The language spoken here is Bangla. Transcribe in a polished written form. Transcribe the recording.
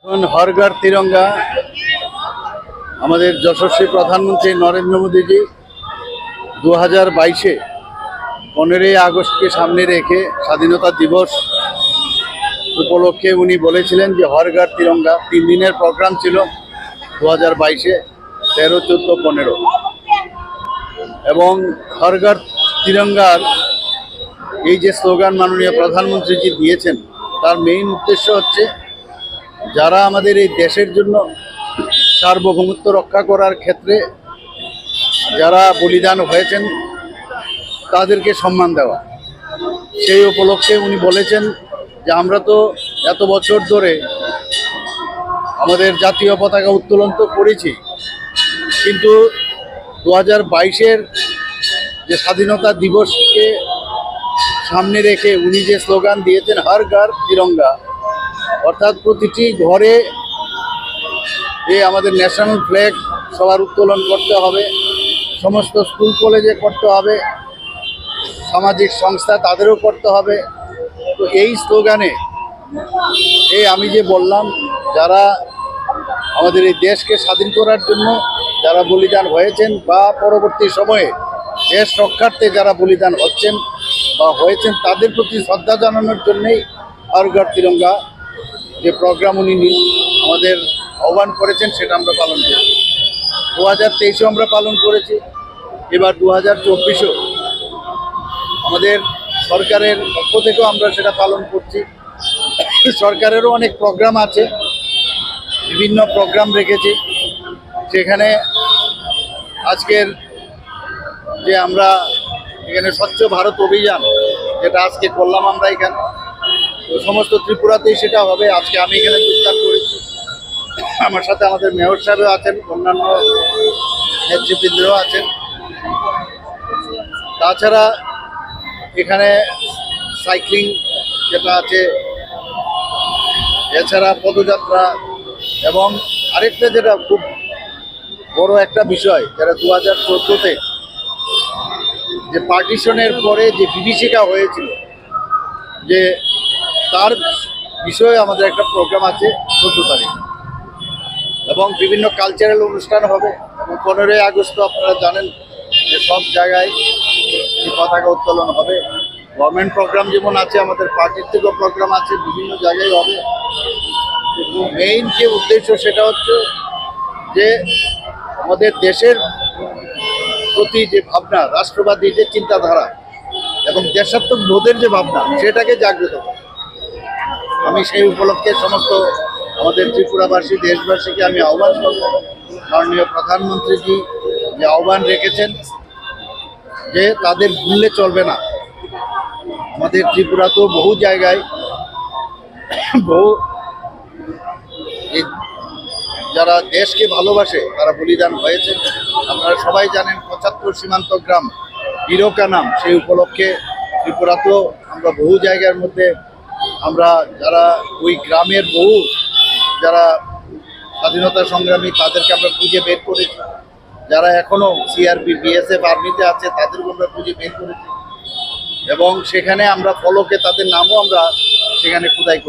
এখন হর ঘর তিরঙ্গা আমাদের যশস্বী প্রধানমন্ত্রী নরেন্দ্র মোদীজি 2022-এ 15ই আগস্টকে সামনে রেখে স্বাধীনতা দিবস উপলক্ষে উনি বলেছিলেন যে হর ঘর তিরঙ্গা 3 দিনের প্রোগ্রাম ছিল 2022-এ 13, 14, 15 এবং হর ঘর তিরঙ্গার এই যে স্লোগান মাননীয় প্রধানমন্ত্রীজি দিয়েছেন তার মেইন উদ্দেশ্য হচ্ছে যারা আমাদের এই দেশের জন্য সার্বভৌমত্ব রক্ষা করার ক্ষেত্রে যারা বলিদান হয়েছেন তাদেরকে সম্মান দেওয়া। সেই উপলক্ষে উনি বলেছেন যে আমরা তো এত বছর ধরে আমাদের জাতীয় পতাকা উত্তোলন তো করেছি, কিন্তু 2022-এর যে স্বাধীনতা দিবসকে সামনে রেখে উনি যে স্লোগান দিয়েছেন হর ঘর তিরঙ্গা, অর্থাৎ প্রতিটি ঘরে আমাদের ন্যাশনাল ফ্ল্যাগ সবার উত্তোলন করতে হবে, সমস্ত স্কুল কলেজে করতে হবে, সামাজিক সংস্থা তাদেরও করতে হবে। তো এই স্লোগানে আমি যে বললাম যারা আমাদের এই দেশকে স্বাধীন করার জন্য যারা বলিদান হয়েছেন বা পরবর্তী সময়ে দেশ রক্ষার্থে যারা বলিদান হচ্ছেন বা হয়েছেন তাদের প্রতি শ্রদ্ধা জানানোর জন্যেই হর ঘর তিরঙ্গা যে প্রোগ্রাম উনি আমাদের আহ্বান করেছেন সেটা আমরা পালন করেছি। 2023-এও আমরা পালন করেছি, এবার 2024-এও আমাদের সরকারের পক্ষ থেকেও আমরা সেটা পালন করছি। সরকারেরও অনেক প্রোগ্রাম আছে, বিভিন্ন প্রোগ্রাম রেখেছি। সেখানে আজকের যে আমরা এখানে স্বচ্ছ ভারত অভিযান যেটা আজকে করলাম আমরা এখানে, তো সমস্ত ত্রিপুরাতেই সেটা হবে। আজকে আমি এখানে যোগদান করেছি, আমার সাথে আমাদের মেয়র সাহেবও আছেন, অন্যান্য নেতৃবৃন্দও আছেন। তাছাড়া এখানে সাইক্লিং যেটা আছে, এছাড়া পদযাত্রা, এবং আরেকটা যেটা খুব বড় একটা বিষয় যেটা 2014-তে যে পার্টিশনের পরে যে বিভীষিকা হয়েছিল, যে তার বিষয়ে আমাদের একটা প্রোগ্রাম আছে 14 তারিখ, এবং বিভিন্ন কালচারাল অনুষ্ঠান হবে। এবং 15ই আগস্ট আপনারা জানেন যে সব জায়গায় পতাকা উত্তোলন হবে। গভর্নমেন্ট প্রোগ্রাম যেমন আছে, আমাদের পার্টির থেকেও প্রোগ্রাম আছে, বিভিন্ন জায়গায় হবে। কিন্তু মেইন যে উদ্দেশ্য সেটা হচ্ছে যে আমাদের দেশের প্রতি যে ভাবনা, রাষ্ট্রবাদী যে চিন্তাধারা এবং দেশাত্মক বোধের যে ভাবনা, সেটাকে জাগ্রত করা। আমি সেই উপলক্ষে সমস্ত আমাদের ত্রিপুরাবাসী, দেশবাসীকে আমি আহ্বান করব, মাননীয় প্রধানমন্ত্রীজি যে আহ্বান রেখেছেন যে তাদের ভুললে চলবে না। আমাদের ত্রিপুরাতেও বহু জায়গায় বহু যারা দেশকে ভালোবাসে তারা বলিদান হয়েছে। আপনারা সবাই জানেন 75 সীমান্ত গ্রাম বীরকা নাম, সেই উপলক্ষে ত্রিপুরাতেও আমরা বহু জায়গার মধ্যে আমরা যারা ওই গ্রামের বহু যারা স্বাধীনতা সংগ্রামী তাদেরকে আমরা খুঁজে বের করেছি। যারা এখনও সিআরপি, বিএসএফ, আর্মিতে আছে তাদেরকে আমরা খুঁজে বের করেছি, এবং সেখানে আমরা ফলকে তাদের নামও আমরা সেখানে খোদাই করি।